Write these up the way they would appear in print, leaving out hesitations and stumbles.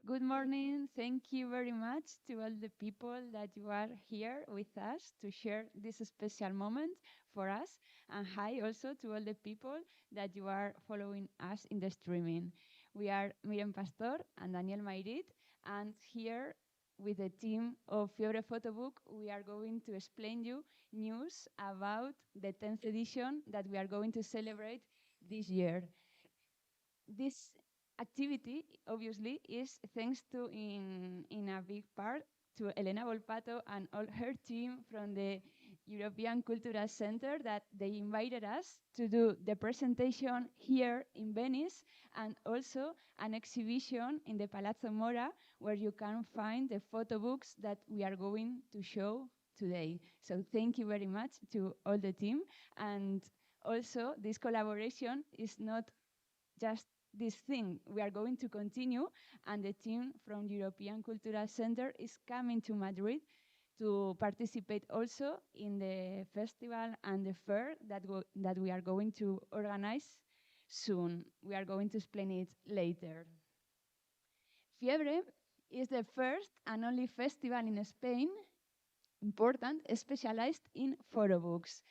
Good morning. Thank you very much to all the people that you are here with us to share this special moment for us. And hi also to all the people that you are following us in the streaming. We are Miriam Pastor and Daniel Mairit, and here with the team of Fiebre Photobook, we are going to explain you news about the 10th edition that we are going to celebrate this year. This activity obviously is thanks to in a big part to Elena Volpato and all her team from the European Cultural Center that they invited us to do the presentation here in Venice and also an exhibition in the Palazzo Mora where you can find the photo books that we are going to show today. So thank you very much to all the team. And also this collaboration is not just this thing. We are going to continue, and the team from European Cultural Center is coming to Madrid to participate also in the festival and the fair that we are going to organize soon. We are going to explain it later. Fiebre is the first and only festival in Spain, important, specialized in photo books.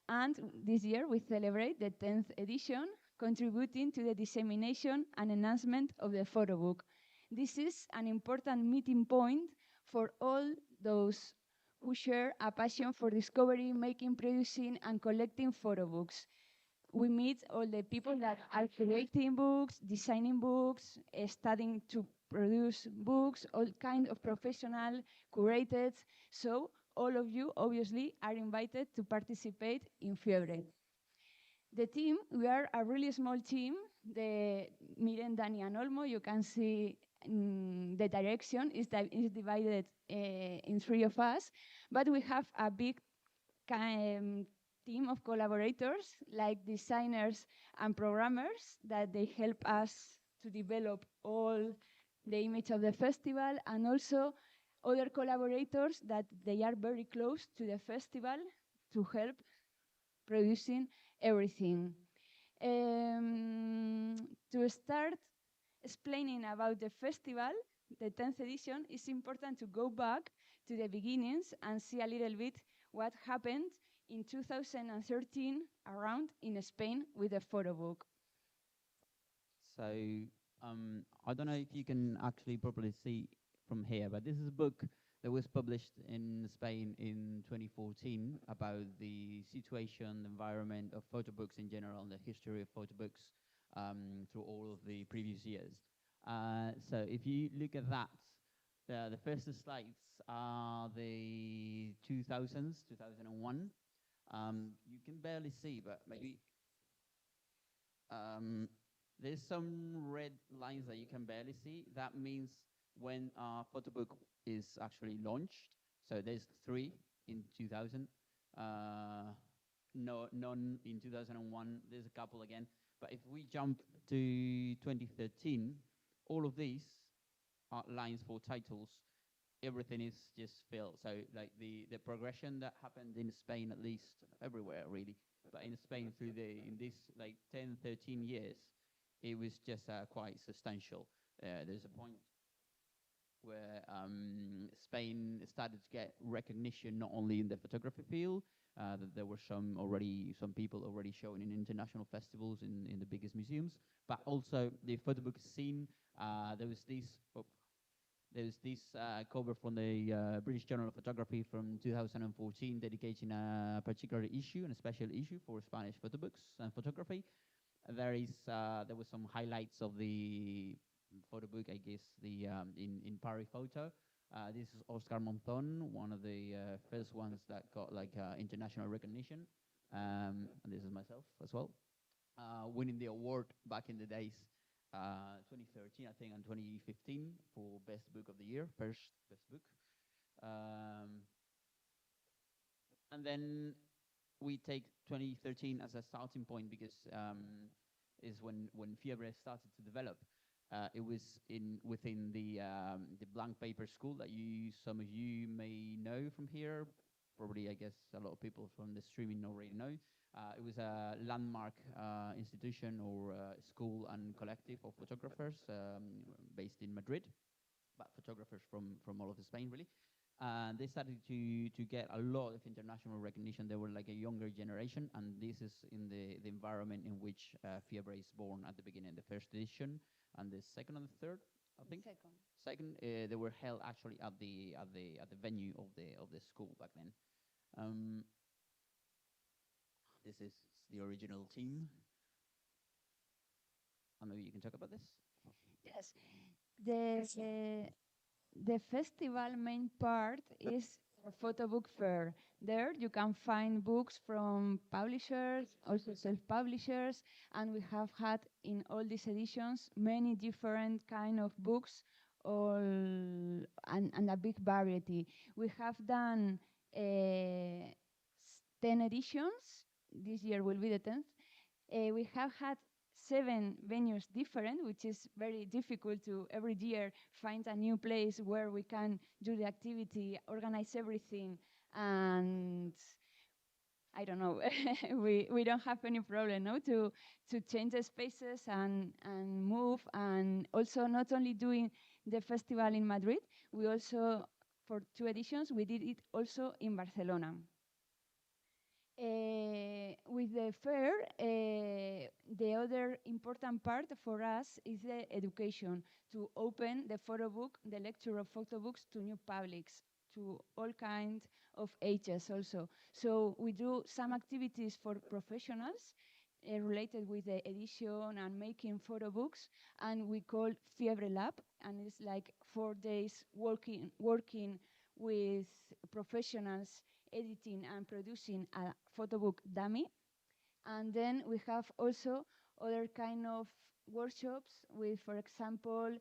And this year we celebrate the 10th edition, contributing to the dissemination and enhancement of the photo book. This is an important meeting point for all those who share a passion for discovery, making, producing, and collecting photo books. We meet all the people that are creating books, designing books, studying to produce books, all kind of professional, curated. So all of you obviously are invited to participate in Fiebre. The team, we are a really small team. The Miren, Dani, and Olmo, you can see the direction is divided in three of us, but we have a big team of collaborators like designers and programmers that they help us to develop all the image of the festival, and also other collaborators that they are very close to the festival to help producing everything. To start explaining about the festival, the 10th edition, it's important to go back to the beginnings and see a little bit what happened in 2013 around in Spain with the photo book. So I don't know if you can actually properly see from here, but this is a book that was published in Spain in 2014 about the situation, the environment of photo books in general, and the history of photo books through all of the previous years. So if you look at that, the first slides are the 2000s, 2001. You can barely see, but maybe there's some red lines that you can barely see. That means when our photo book is actually launched. So there's 3 in 2000, none in 2001. There's a couple again. But if we jump to 2013, all of these are lines for titles. Everything is just filled. So like the progression that happened in Spain, at least everywhere really, but in Spain through in this like 10, 13 years, it was just quite substantial. There's a point where Spain started to get recognition not only in the photography field, that there were some people already showing in international festivals in the biggest museums, but also the photo book scene. There was this. There's this cover from the British Journal of Photography from 2014 dedicating a particular issue, and a special issue for Spanish photo books and photography. There was some highlights of the photo book, I guess, in Paris Photo. This is Oscar Monzon, one of the first ones that got like international recognition. And this is myself as well, winning the award back in the days, 2013, I think, and 2015 for Best Book of the Year, first Best Book. And then we take 2013 as a starting point because is when Fiebre started to develop. It was within the blank paper school that some of you may know from here. Probably, I guess, a lot of people from the streaming already know. It was a landmark institution or school and collective of photographers based in Madrid. but photographers from all of Spain, really. And they started to get a lot of international recognition. They were like a younger generation, and this is in the environment in which Fiebre is born at the beginning, the first edition, and the second and the third, I think. Second. Second, they were held actually at the venue of the school back then. Um, this is the original team, and maybe you can talk about this. Yes. The the festival main part is a photo book fair. There you can find books from publishers, also self-publishers, and we have had in all these editions many different kind of books, all and a big variety. We have done 10 editions. This year will be the 10th. We have had 7 venues different, which is very difficult to every year find a new place where we can do the activity, organize everything, and I don't know, we don't have any problem no to change the spaces and move, and also not only doing the festival in Madrid, we also for 2 editions we did it also in Barcelona. With the fair, the other important part for us is the education, to open the photo book, the lecture of photo books to new publics, to all kinds of ages also. So we do some activities for professionals related with the edition and making photo books, and we call Fiebre Lab, and it's like 4 days working with professionals editing and producing a photo book dummy. And then we have also other kind of workshops with, for example,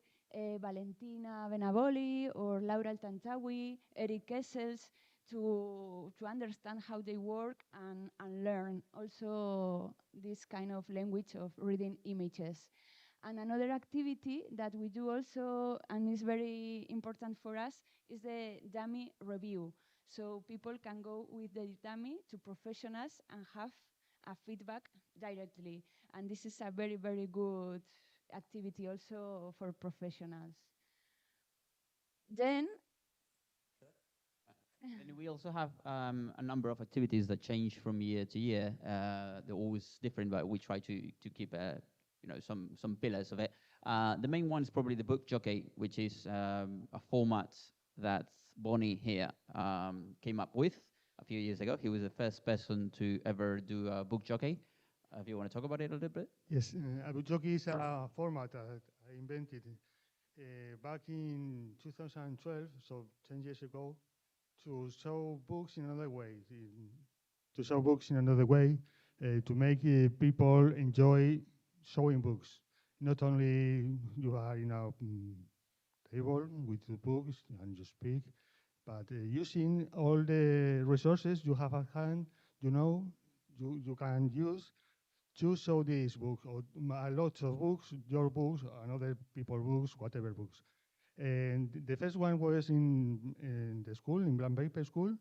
Valentina Benaboli or Laura Altantawi, Eric Kessels, to understand how they work and learn also this kind of language of reading images. And another activity that we do also, and is very important for us, is the dummy review. So people can go with the dummy to professionals and have a feedback directly. And this is a very, very good activity also for professionals. Then, And we also have a number of activities that change from year to year. They're always different, but we try to keep some pillars of it. The main one is probably the book jockey, which is a format that Bonnie here came up with a few years ago. He was the first person to ever do a book jockey. If you want to talk about it a little bit. Yes, a BookJockey is a format that I invented back in 2012, so 10 years ago, to show books in another way, to make people enjoy showing books. Not only you are in a table with the books and you speak, but using all the resources you have at hand, you can use to show this book, or a lot of books, your books, and other people's books, whatever books. And the first one was in the school, in blank paper school,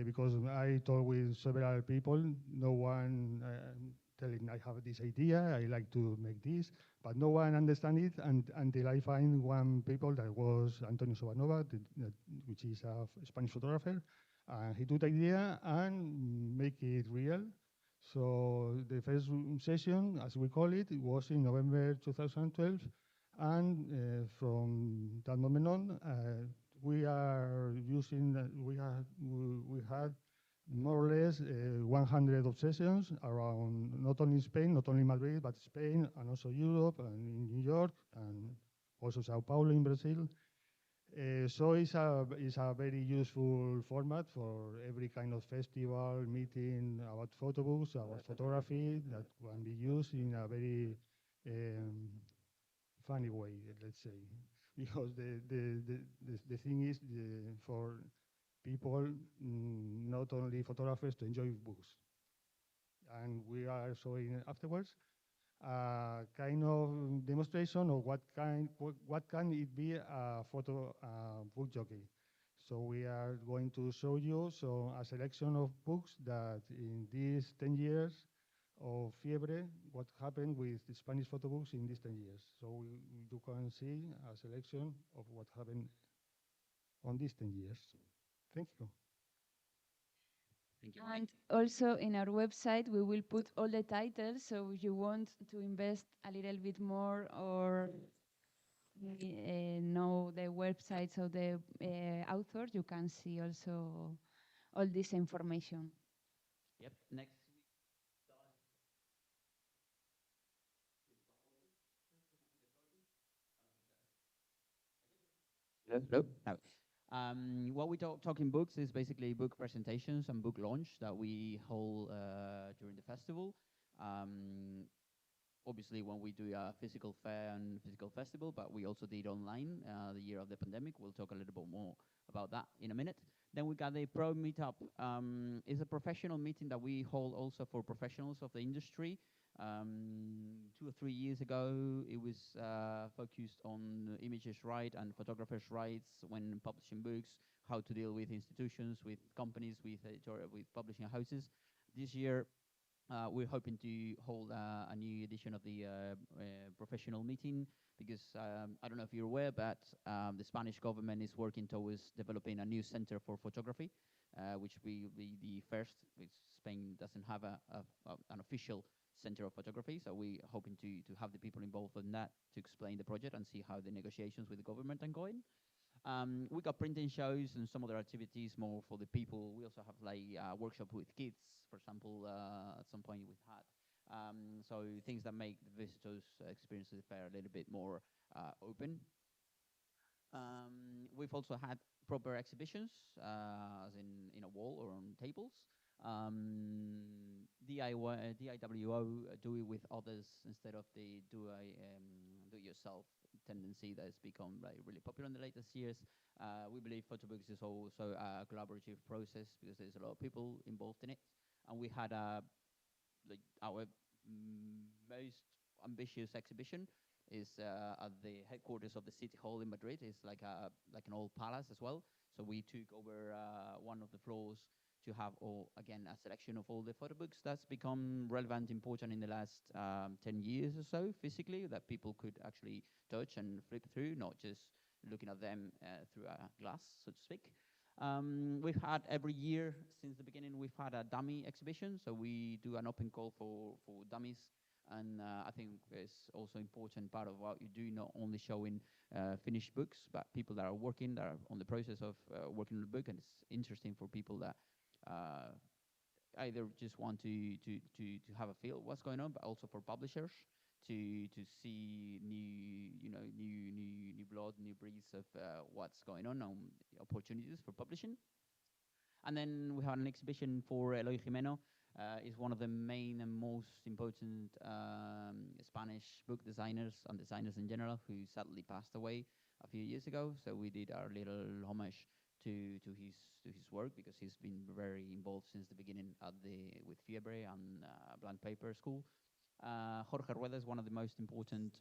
because I talked with several people, no one telling I have this idea, I like to make this, but no one understand it until I find one people that was Antonio Sobanova, which is a Spanish photographer, and he took the idea and make it real. So the first session, as we call it, was in November 2012, and from that moment on, we are using, we had more or less 100 of sessions around not only Spain, not only Madrid, but Spain, and also Europe, and in New York, and also Sao Paulo in Brazil. So it's a very useful format for every kind of festival, meeting about photo books, about photography, that can be used in a very funny way, let's say. Because the thing is for people, not only photographers, to enjoy books. And we are showing afterwards kind of demonstration of what can it be a photo book jockey. So we are going to show you a selection of books that in these 10 years of Fiebre, what happened with the Spanish photo books in these 10 years. So you can see a selection of what happened on these 10 years. Thank you. Thank you, And Mike. also in our website, we will put all the titles. So if you want to invest a little bit more or know the websites of the authors, you can see also all this information. Yep. Next week. Hello. No. What we talking books is basically book presentations and book launch that we hold during the festival. Um, Obviously, when we do a physical fair and physical festival, but we also did online the year of the pandemic. We'll talk a little bit more about that in a minute. Then we got the Pro Meetup. It's a professional meeting that we hold also for professionals of the industry. 2 or 3 years ago, it was focused on images right and photographers' rights when publishing books, how to deal with institutions, with companies, with publishing houses. This year, we're hoping to hold a new edition of the professional meeting because I don't know if you're aware, but the Spanish government is working towards developing a new center for photography, which will be the first, which Spain doesn't have an official center of photography. So we're hoping to have the people involved in that to explain the project and see how the negotiations with the government are going. We got printing shows and some other activities more for the people. We also have like workshop with kids, for example. At some point we've had so things that make the visitors experience the fair a little bit more open. We've also had proper exhibitions, as in a wall or on tables. DIWO do it with others instead of the do it yourself tendency that has become like really popular in the latest years. We believe photobooks is also a collaborative process because there's a lot of people involved in it, and we had like our most ambitious exhibition is at the headquarters of the city hall in Madrid. It's like an old palace as well. So we took over one of the floors to have all again a selection of all the photo books that's become relevant, important in the last 10 years or so physically that people could actually touch and flip through, not just looking at them through a glass, so to speak. We've had every year since the beginning, we've had a dummy exhibition. So we do an open call for dummies. And I think it's also important part of what you do, not only showing finished books, but people that are working, that are on the process of working on the book. And it's interesting for people that either just want to have a feel what's going on, but also for publishers to see new blood, new breeds of what's going on opportunities for publishing. And then we had an exhibition for Eloy Jimeno. Is one of the main and most important Spanish book designers and designers in general, who sadly passed away a few years ago. So we did our little homage to his work because he's been very involved since the beginning at with Fiebre and Blank Paper School. Jorge Rueda is one of the most important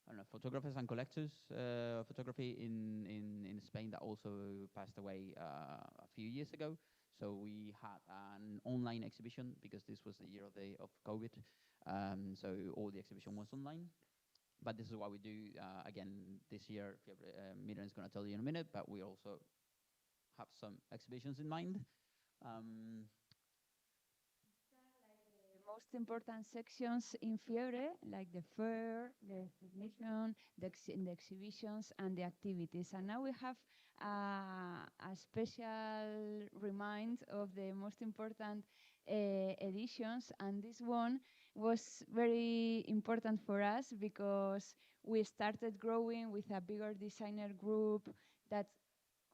I don't know, photographers and collectors photography in Spain that also passed away a few years ago. So we had an online exhibition because this was the year of COVID. So all the exhibition was online. But this is what we do again this year. Miran is going to tell you in a minute, but we also have some exhibitions in mind. Most important sections in Fiebre, like the fair, the exhibition, the exhibitions, and the activities. And now we have a special remind of the most important editions. And this one was very important for us because we started growing with a bigger designer group that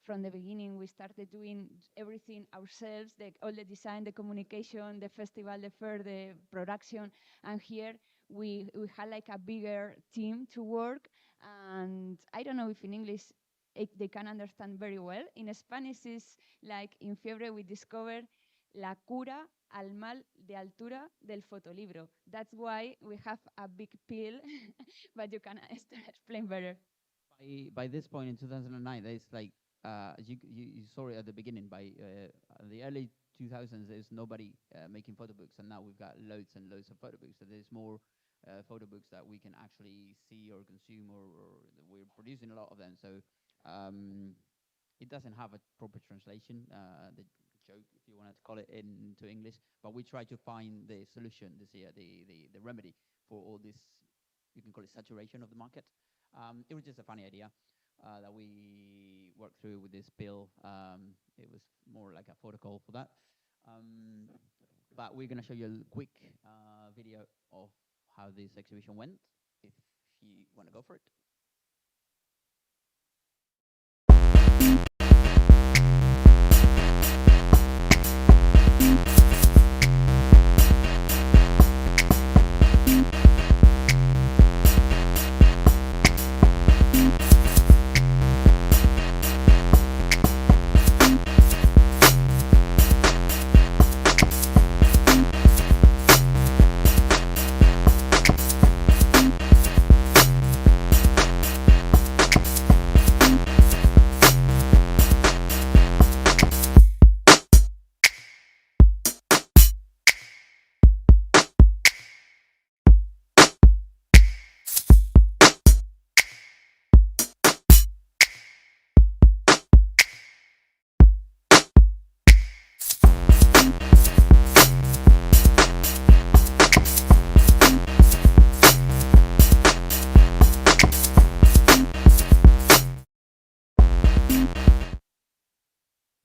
from the beginning we started doing everything ourselves, all the design, the communication, the festival, the fair, the production. And here we had like a bigger team to work. And I don't know if in English they can understand very well. In Spanish is like in Fiebre we discovered la cura al mal de altura del fotolibro. That's why we have a big pill, but you can explain better. By this point in 2009, there's like as you saw it at the beginning. By the early 2000s, there's nobody making photo books, and now we've got loads and loads of photo books. So there's more photo books that we can actually see or consume, or we're producing a lot of them. So um, it doesn't have a proper translation, the joke, if you wanted to call it, into English. But we try to find the solution this year, the remedy for all this. You can call it saturation of the market. It was just a funny idea that we worked through with this bill. It was more like a protocol for that. Um, but we're going to show you a quick video of how this exhibition went, if you want to go for it.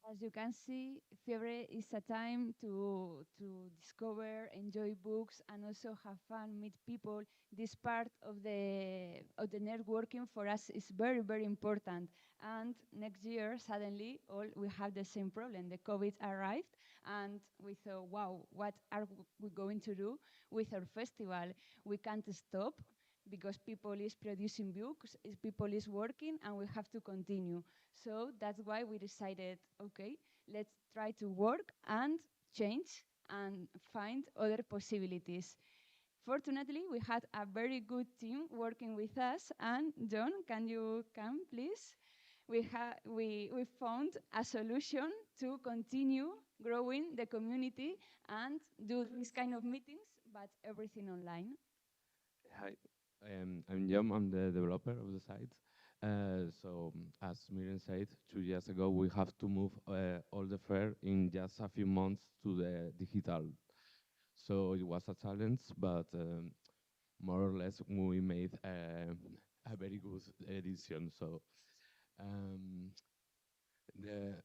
As you can see, Fiebre is a time to discover, enjoy books, and also have fun, meet people. This part of the networking for us is very, very important. And next year, suddenly, all we have the same problem. The COVID arrived, and we thought, wow, what are we going to do with our festival? We can't stop because people is producing books, people is working, and we have to continue. So that's why we decided, okay, let's try to work and change and find other possibilities. Fortunately, we had a very good team working with us. And John, can you come, please? We found a solution to continue growing the community and do this kind of meetings, but everything online. Hi, I'm Jem. I'm the developer of the site. As Miriam said, 2 years ago, we have to move all the fair in just a few months to the digital. So it was a challenge, but more or less we made a very good edition. So um, the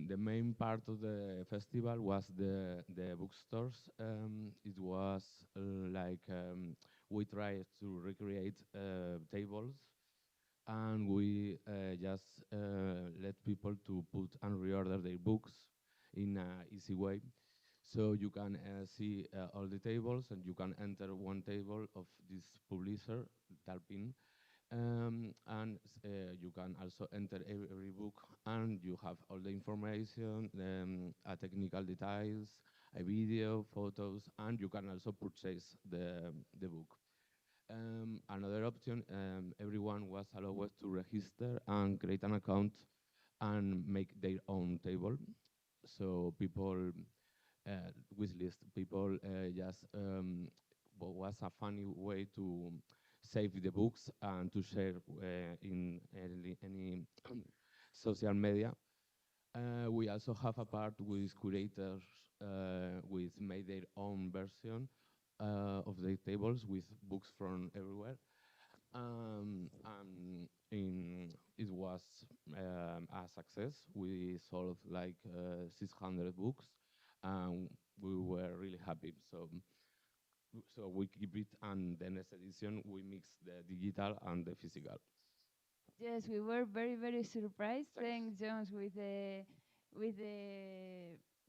the main part of the festival was the bookstores. It was like we tried to recreate tables, and we just let people to put and reorder their books in an easy way. So you can see all the tables, and you can enter one table of this publisher, Talpin, and you can also enter every book, and you have all the information, technical details, a video, photos, and you can also purchase the book. Another option, everyone was allowed to register and create an account and make their own table. So people, wishlist people, just was a funny way to save the books and to share in any social media. We also have a part with curators with made their own version of the tables with books from everywhere. It was a success. We sold like 600 books, and we were really happy. So we keep it, and the next edition we mix the digital and the physical. Yes, we were very, very surprised. Thanks. Thanks, Jones, with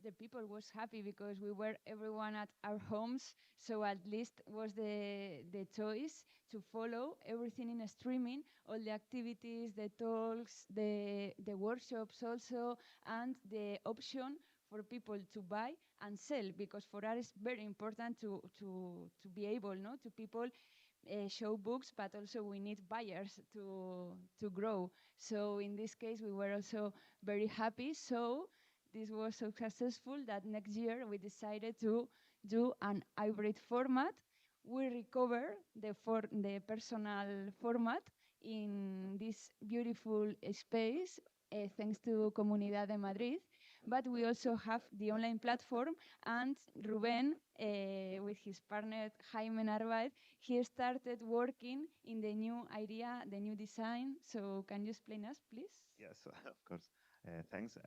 the people was happy because we were everyone at our homes, so at least was the choice to follow everything in streaming, all the activities, the talks, the workshops also, and the option for people to buy and sell, because for us it's very important to be able, no, to people show books, but also we need buyers to grow. So in this case, we were also very happy. So this was so successful that next year we decided to do an hybrid format. We recover the personal format in this beautiful space, thanks to Comunidad de Madrid. But we also have the online platform, and Ruben, with his partner Jaime Narvaez, he started working in the new idea, the new design. So can you explain us, please? Yes, of course. Thanks.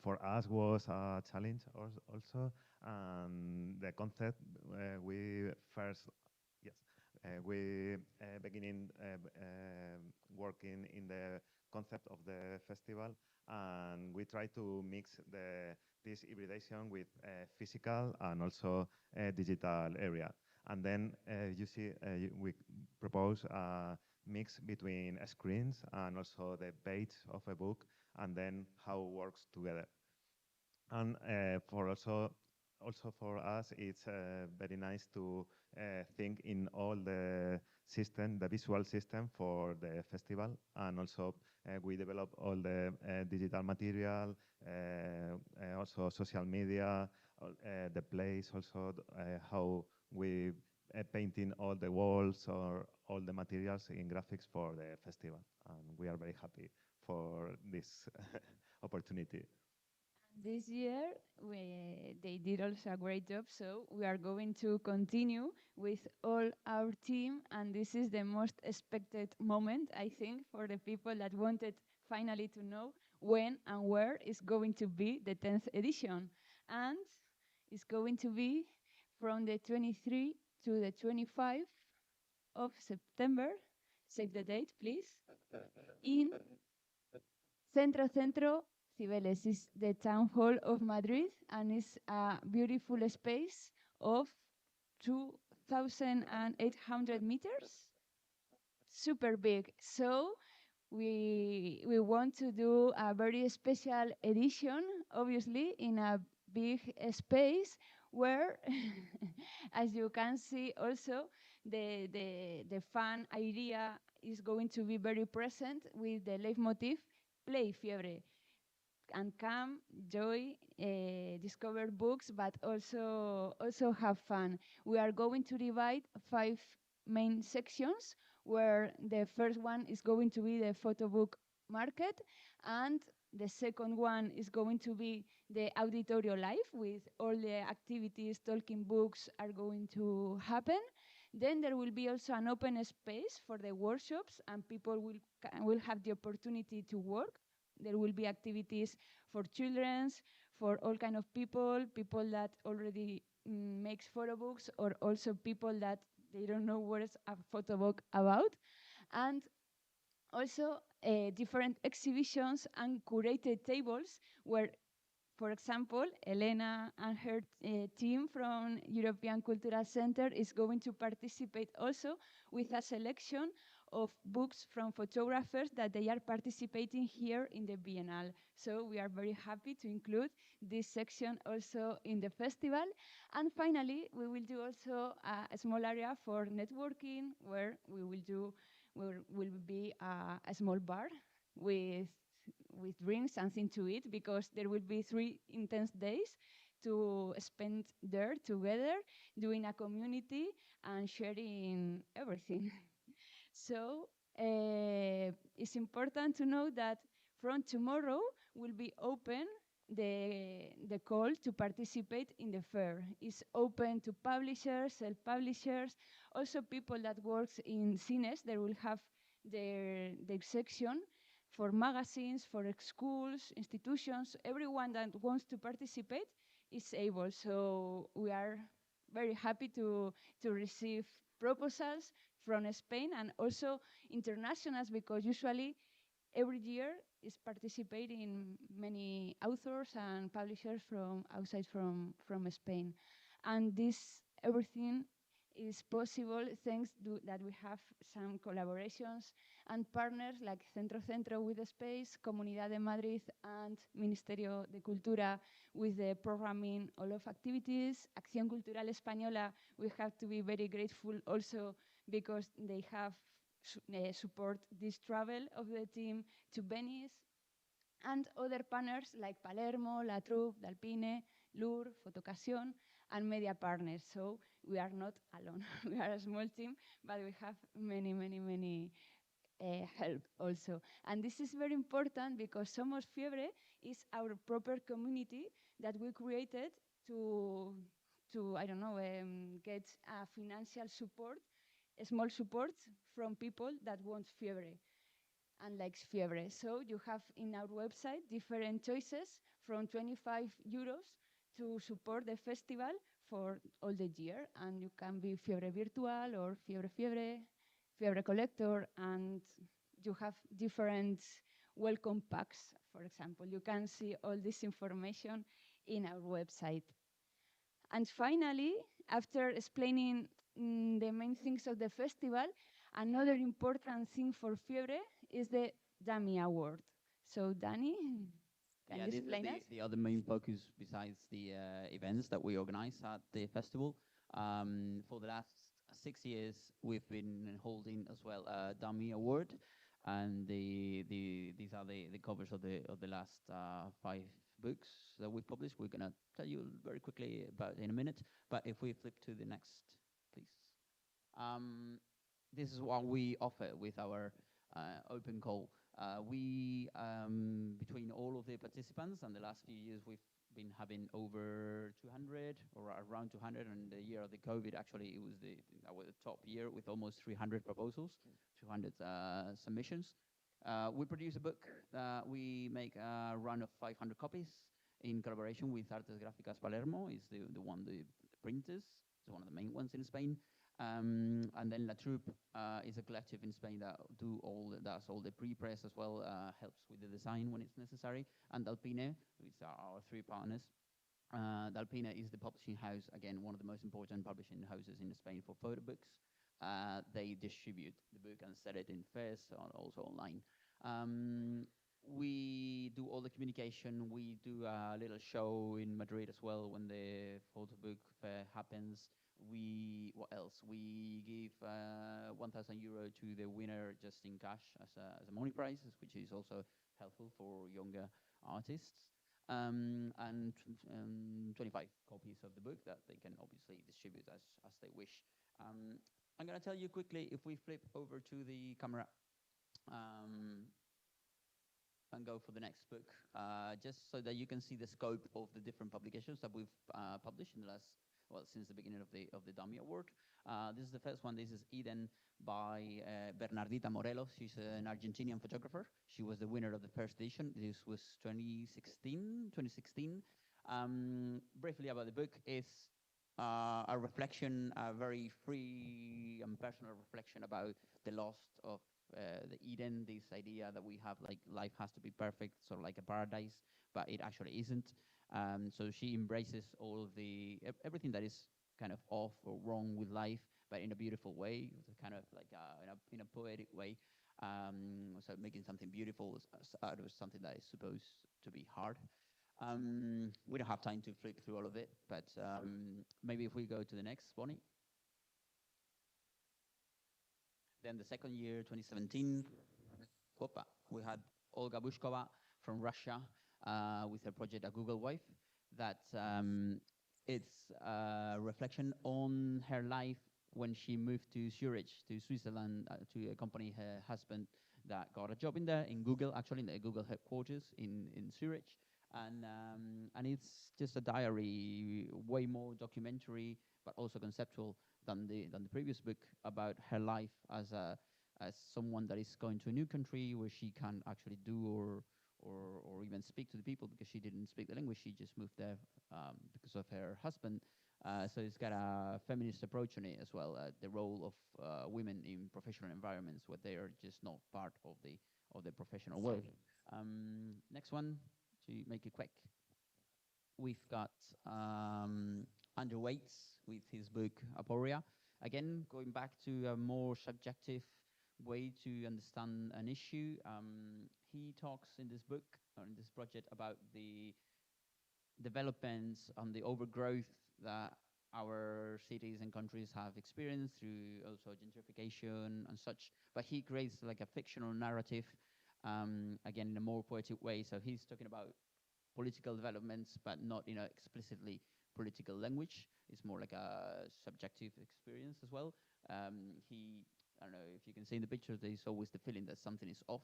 For us was a challenge also. The concept we first, yes, we beginning working in the concept of the festival, and we try to mix this hybridization with physical and also digital area. And then you see, we propose mix between screens and also the page of a book, and then how it works together. And for also for us, it's very nice to think in all the system, the visual system for the festival, and also we develop all the digital material, also social media, the place, also how we painting all the walls or all the materials in graphics for the festival. And we are very happy for this opportunity. This year, they did also a great job, so we are going to continue with all our team, and this is the most expected moment, I think, for the people that wanted finally to know when and where is going to be the 10th edition. And it's going to be from the 23 to the 25 of September. Save the date, please. In Centro Cibeles is the town hall of Madrid, and it's a beautiful space of 2,800 meters. Super big. So we want to do a very special edition, obviously, in a big space where, as you can see also, the fun idea is going to be very present with the leitmotif, play Fiebre, and come, joy, discover books, but also have fun. We are going to divide 5 main sections, where the first one is going to be the photo book market, and the second one is going to be the auditorio live, with all the activities, talking books are going to happen. Then there will be also an open space for the workshops, and people will have the opportunity to work. There will be activities for children, for all kind of people that already makes photo books, or also people that they don't know what is a photo book about. And also different exhibitions and curated tables where, for example, Elena and her team from European Cultural Center is going to participate also with a selection of books from photographers that they are participating here in the Biennale. So we are very happy to include this section also in the festival. And finally, we will do also a small area for networking, where will be a small bar with drinks, something to eat, because there will be 3 intense days to spend there together, doing a community and sharing everything. So it's important to know that from tomorrow will be open the call to participate in the fair. It's open to publishers, self-publishers, also people that works in cines. They will have their section for magazines, for schools, institutions. Everyone that wants to participate is able. So we are very happy to receive proposals from Spain and also internationals, because usually every year is participating many authors and publishers from outside from Spain. And this everything is possible thanks to that we have some collaborations and partners like Centro with the space, Comunidad de Madrid, and Ministerio de Cultura with the programming all of activities. Acción Cultural Española, we have to be very grateful also because they have support this travel of the team to Venice. and other partners like Palermo, La Troupe, Dalpine, Lure, Fotocasión, and media partners. So we are not alone. We are a small team, but we have many help also. And this is very important because Somos Fiebre is our proper community that we created to, I don't know, get financial support, small support from people that want Fiebre and likes Fiebre. So you have in our website different choices from 25 euros to support the festival for all the year. And you can be Fiebre Virtual or Fiebre Collector, and you have different welcome packs, for example. You can see all this information in our website. And finally, after explaining the main things of the festival, another important thing for Fiebre is the Dummy Award. So, Danny, can Yeah, you this is explain us? the other main focus besides the events that we organize at the festival. For the last 6 years, we've been holding as well a Dummy Award, and these are the covers of the last 5 books that we published. We're gonna tell you very quickly about in a minute. But if we flip to the next, please. This is what we offer with our open call. Between all of the participants, and the last few years, we've been having over 200 or around 200. And the year of the COVID, actually, it was our top year with almost 300 proposals, 200 submissions. We produce a book. We make a run of 500 copies in collaboration with Artes Gráficas Palermo. Is the printers. It's one of the main ones in Spain. And then La Troupe is a collective in Spain that does all the pre-press as well, helps with the design when it's necessary. And Dalpine, which are our three partners. Dalpine is the publishing house, again, one of the most important publishing houses in Spain for photo books. They distribute the book and sell it in fairs, also online. We do all the communication. We do a little show in Madrid as well when the photo book fair happens. What else? We give 1,000 euro to the winner just in cash as a money prize, which is also helpful for younger artists. And 25 copies of the book that they can obviously distribute as they wish. I'm going to tell you quickly, if we flip over to the camera and go for the next book, just so that you can see the scope of the different publications that we've published in the last, since the beginning of the Dummy Award. This is the first one. This is Eden by Bernardita Morelos. She's an Argentinian photographer. She was the winner of the first edition. This was 2016. Briefly about the book, is a reflection, a very free and personal reflection about the loss of the Eden, this idea that we have, like life has to be perfect, sort of like a paradise, but it actually isn't. So she embraces all of everything that is kind of off or wrong with life, but in a beautiful way, kind of like in a poetic way. So making something beautiful out of something that is supposed to be hard. We don't have time to flip through all of it, but maybe if we go to the next, Bonnie. Then the second year, 2017, we had Olga Bushkova from Russia with her project A Google Wife. That it's a reflection on her life when she moved to Zurich, to Switzerland, to accompany her husband that got a job in Google, actually in the Google headquarters in Zurich. And it's just a diary, way more documentary, but also conceptual than the previous book, about her life as someone that is going to a new country where she can actually do or even speak to the people, because she didn't speak the language. She just moved there because of her husband. So it's got a feminist approach on it as well. The role of women in professional environments where they are just not part of the professional world. Next one, to make it quick. We've got Andrew Waits with his book Aporia. Again, going back to a more subjective way to understand an issue. He talks in this book, or in this project, about the developments and the overgrowth that our cities and countries have experienced through also gentrification and such. But he creates like a fictional narrative again in a more poetic way. So he's talking about political developments, but not in a explicitly political language. It's more like a subjective experience as well. I don't know if you can see in the picture, there's always the feeling that something is off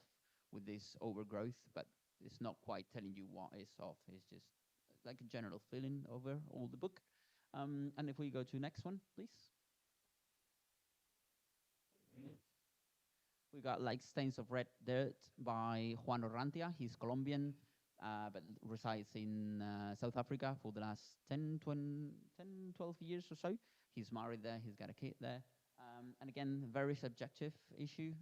with this overgrowth, but it's not quite telling you what is off. It's just like a general feeling over all the book. And if we go to next one, please. We got like Stains of Red Dirt by Juan Orrantia. He's Colombian, but resides in South Africa for the last 12 years or so. He's married there. He's got a kid there. And again, very subjective issue,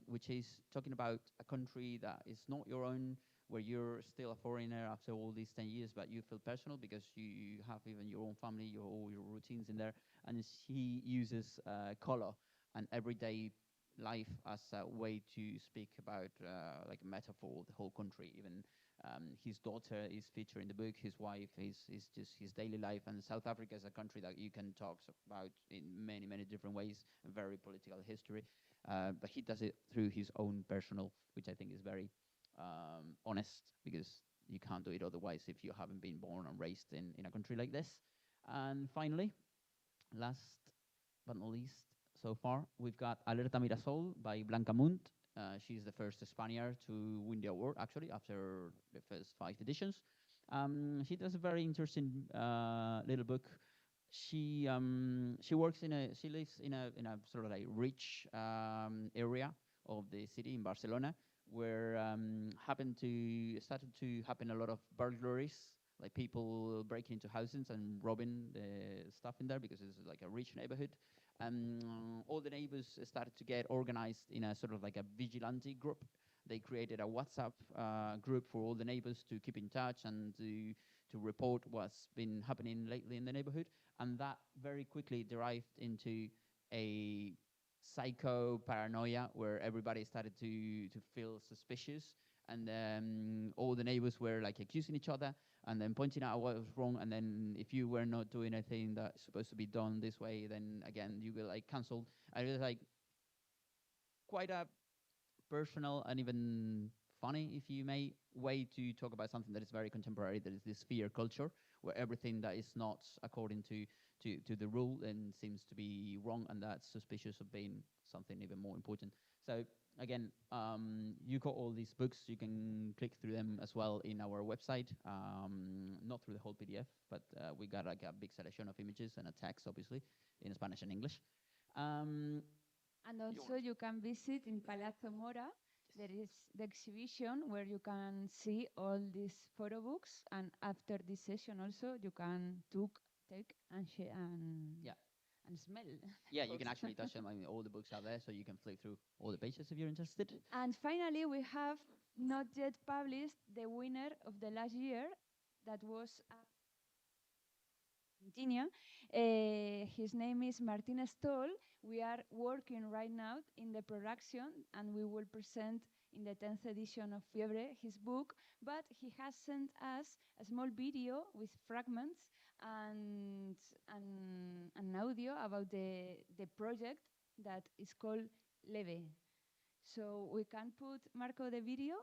which is talking about a country that is not your own, where you're still a foreigner after all these 10 years, but you feel personal because you have even your own family, all your routines in there. And he uses color and everyday life as a way to speak about like a metaphor, the whole country. Even his daughter is featured in the book. His wife is just his daily life. And South Africa is a country that you can talk about in many, many different ways, very political history. But he does it through his own personal, which I think is very honest, because you can't do it otherwise if you haven't been born and raised in a country like this. And finally, last but not least, so far, we've got Alerta Mirasol by Blanca Munt. She's the first Spaniard to win the award, actually, after the first 5 editions. She does a very interesting little book. She works she lives in a sort of like rich area of the city in Barcelona, where started to happen a lot of burglaries, like people breaking into houses and robbing the stuff in there, because it's like a rich neighborhood. All the neighbors started to get organized in a sort of like a vigilante group. They created a WhatsApp group for all the neighbors to keep in touch and to report what's been happening lately in the neighborhood. And that very quickly derived into a psycho paranoia where everybody started to feel suspicious. And then all the neighbors were like accusing each other and then pointing out what was wrong. And then if you were not doing anything that's supposed to be done this way, then again, you will like cancelled. And it was like quite a personal and even funny, if you may, way to talk about something that is very contemporary, that is this fear culture, where everything that is not according to the rule then seems to be wrong, and that's suspicious of being something even more important. So again, you got all these books. You can click through them as well in our website, not through the whole PDF, but we got like a big selection of images and a text, obviously, in Spanish and English. And also you can visit in Palazzo Mora. There is the exhibition where you can see all these photo books, and after this session also you can take and share and smell. Yeah, you can actually touch them. I mean, all the books are there, so you can flick through all the pages if you're interested. And finally, we have not yet published the winner of the last year. That was Argentina. His name is Martin Stoll. We are working right now in the production, and we will present in the 10th edition of Fiebre his book, but he has sent us a small video with fragments and an audio about the project that is called Leve. So we can put, Marco, the video.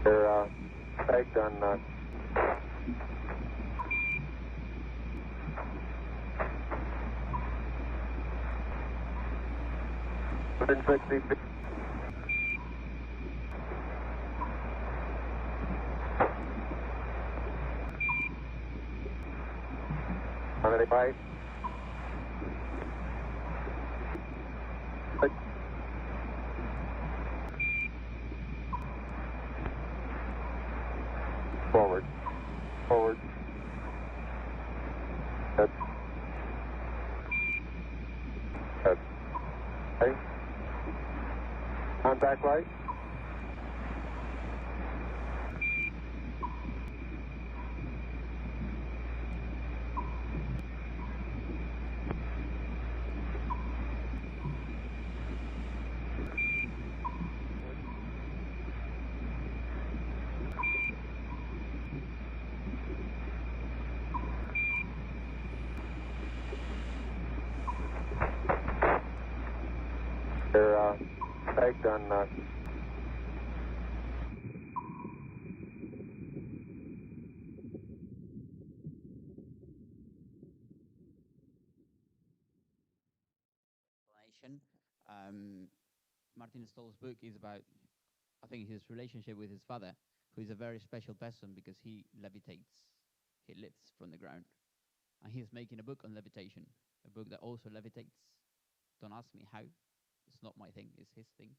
They're pegged on 160 feet. On any bite? Okay. Contact light. They're tagged on Explanation. Martin Stoll's book is about, I think, his relationship with his father, who is a very special person because he levitates, he lifts from the ground. And he's making a book on levitation, a book that also levitates. Don't ask me how. It's not my thing, it's his thing.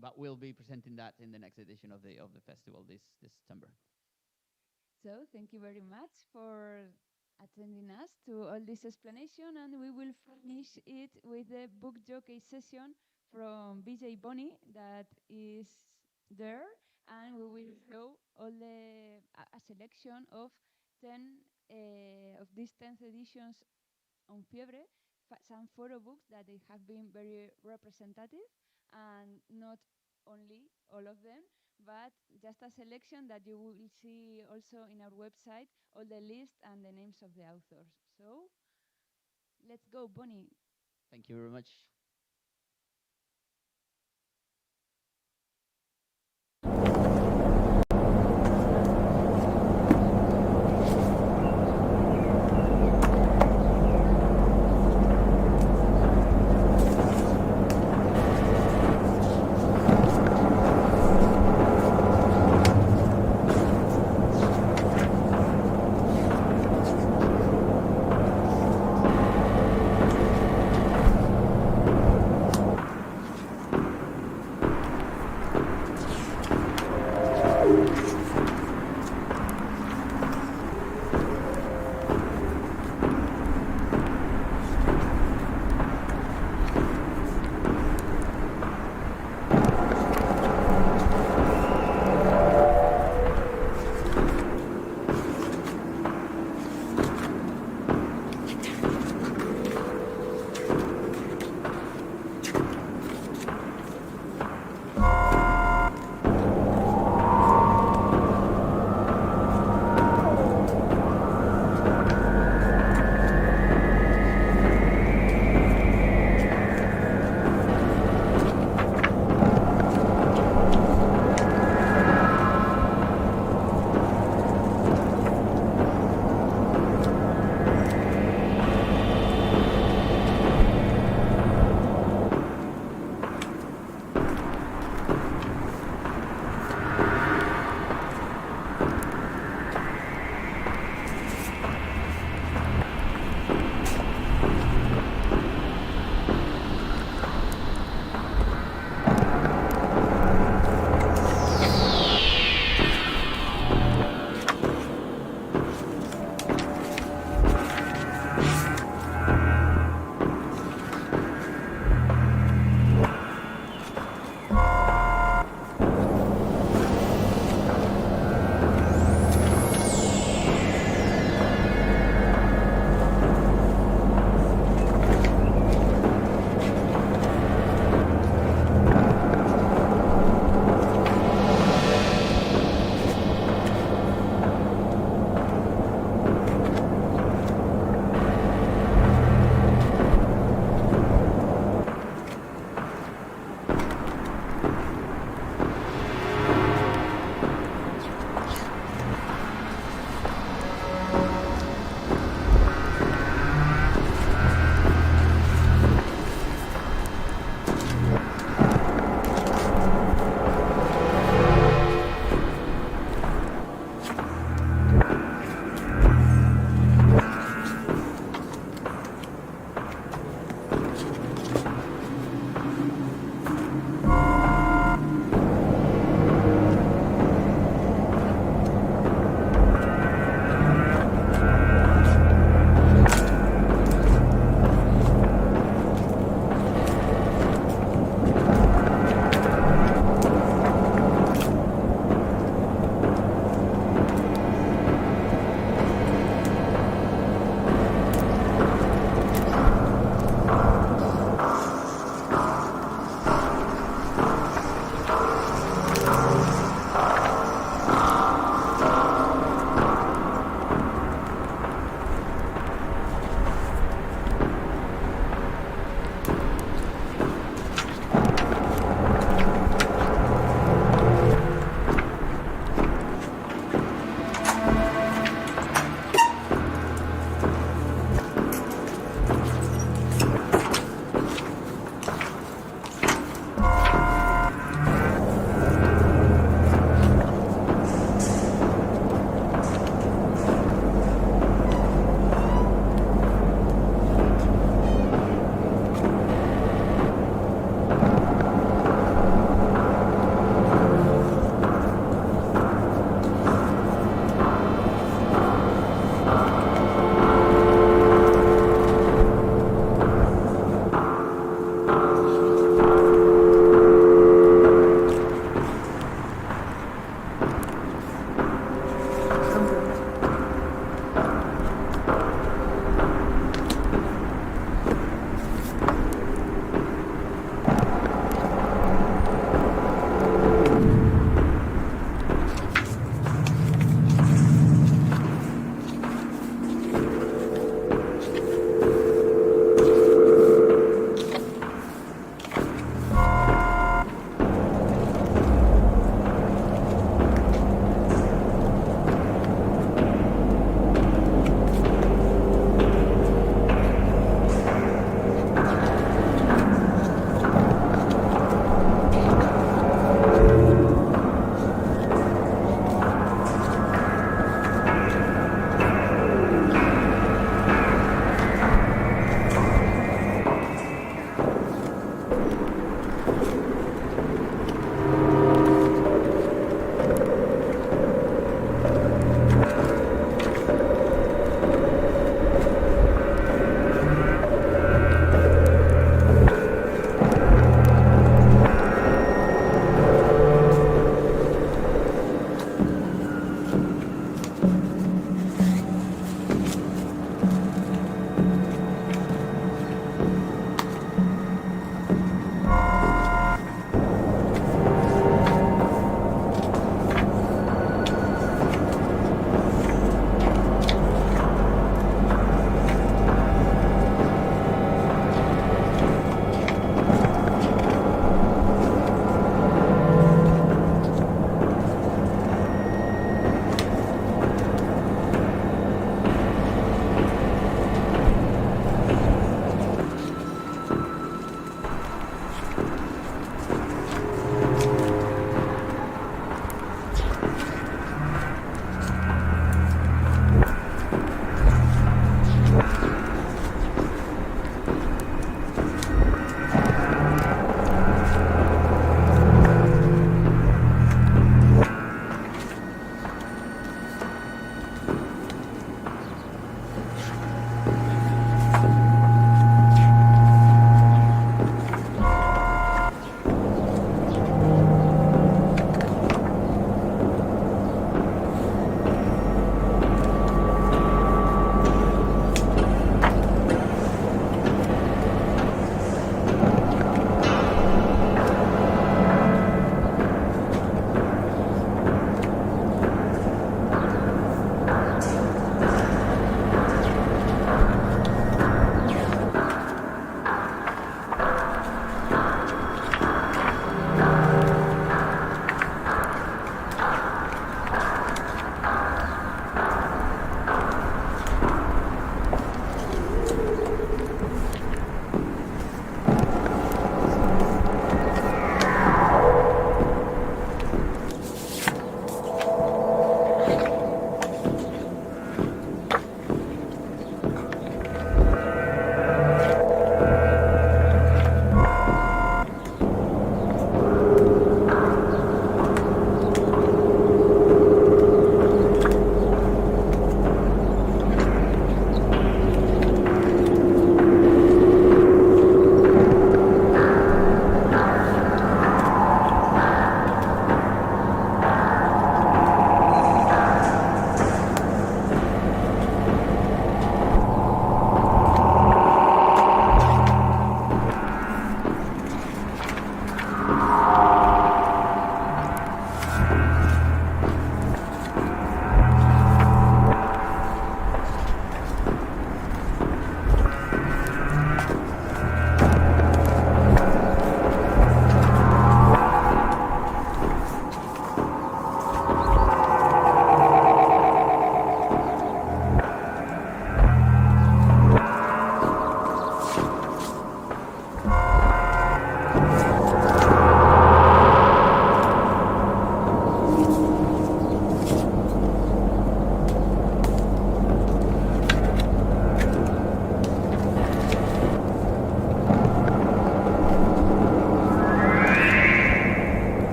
But we'll be presenting that in the next edition of the festival this September. So thank you very much for attending us to all this explanation, and we will finish it with the book jockey session from BJ Bonnie that is there, and we will show all a selection of 10 of these 10th editions on Fiebre, some photo books that they have been very representative, and not only all of them, but just a selection that you will see also in our website, all the list and the names of the authors. So let's go, Bonnie. Thank you very much.